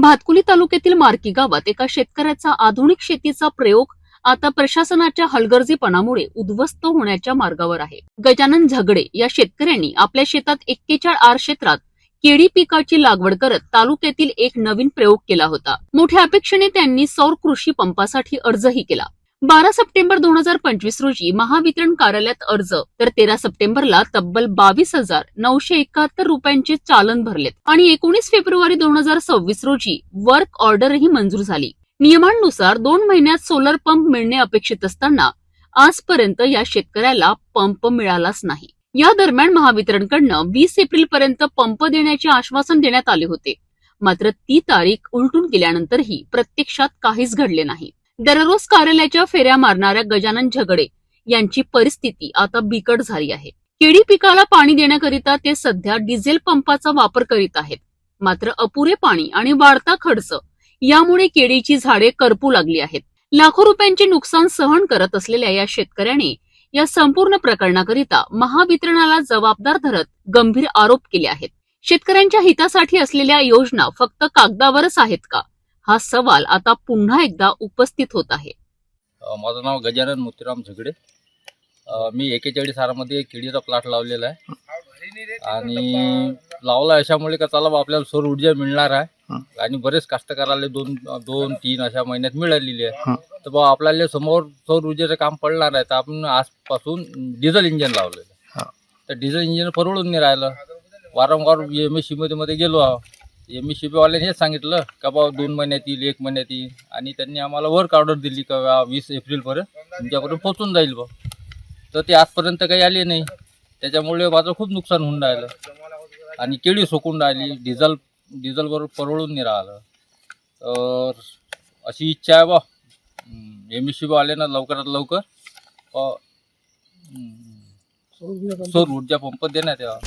भातकुली तालुक्यातील मार्की गावात एका शेतकऱ्याचा आधुनिक शेतीचा प्रयोग आता प्रशासनाच्या हलगर्जीपणामुळे उद्ध्वस्त होण्याच्या मार्गावर आहे. गजानन झगडे या शेतकऱ्यांनी आपल्या शेतात 41 क्षेत्रात केळी पिकाची लागवड करत तालुक्यातील एक नवीन प्रयोग केला होता. मोठ्या अपेक्षेने त्यांनी सौर कृषी पंपासाठी अर्जही केला. 12 सप्टेंबर 2025 रोजी महावितरण कार्यालयात अर्ज तर 13 सप्टेंबरला तब्बल 22,971 रुपयांचे चालन भरलेत आणि 19 फेब्रुवारी 2026 रोजी वर्क ऑर्डरही मंजूर झाली. नियमांनुसार 2 महिन्यात सोलर पंप मिळणे अपेक्षित असताना आजपर्यंत या शेतकऱ्याला पंप मिळालाच नाही. या दरम्यान महावितरणकडनं 20 एप्रिल पर्यंत पंप देण्याचे आश्वासन देण्यात आले होते. मात्र ती तारीख उलटून गेल्यानंतरही प्रत्यक्षात काहीच घडले नाही. दररोज कार्यालयाच्या फेऱ्या मारणाऱ्या गजानन झगडे यांची परिस्थिती आता बिकट झाली आहे. केळी पिकाला पाणी देण्याकरिता ते सध्या डिझेल पंपाचा वापर करीत आहेत. मात्र अपुरे पाणी आणि वाढता खर्च यामुळे केळीची झाडे करपू लागली आहेत. लाखो रुपयांचे नुकसान सहन करत असलेल्या या शेतकऱ्याने या संपूर्ण प्रकरणाकरिता महावितरणाला जबाबदार धरत गंभीर आरोप केले आहेत. शेतकऱ्यांच्या हितासाठी असलेल्या योजना फक्त कागदावरच आहेत का, हा सवाल आता पुन्हा एकदा उपस्थित होत आहे. माझं नाव गजानन मोतीराम झगडे. मी 41 हारामध्ये केळीचा प्लॉट लावलेला आहे आणि लावला अशामुळे का चला आपल्याला सौर ऊर्जा मिळणार आहे आणि बरेच कास्तकाराला दोन तीन अशा महिन्यात मिळालेली आहे. तर बा आपल्याला समोर सौर ऊर्जेचं काम पडणार आहे तर आपण आजपासून डिझेल इंजिन लावलेलं आहे. तर डिझेल इंजिन परवडून नाही राहिलं. वारंवार MSCB मध्ये गेलो आहो. MSCB वाल्याने हेच सांगितलं का बा 2 महिन्यात येईल, 1 महिन्यात येईल आणि त्यांनी आम्हाला वर्क ऑर्डर दिली का 20 एप्रिलपर्यंत तुमच्यापर्यंत पोहोचून जाईल बा. तर ते आजपर्यंत काही आले नाही. त्याच्यामुळे माझं खूप नुकसान होऊन राहिलं आणि केळी सोकून राहिली. डिझेलवर परवडून नाही राहिलं. तर अशी इच्छा आहे बा MSCB वाल्यानं लवकरात लवकर सौर ऊर्जा पंप देण्यात यावा.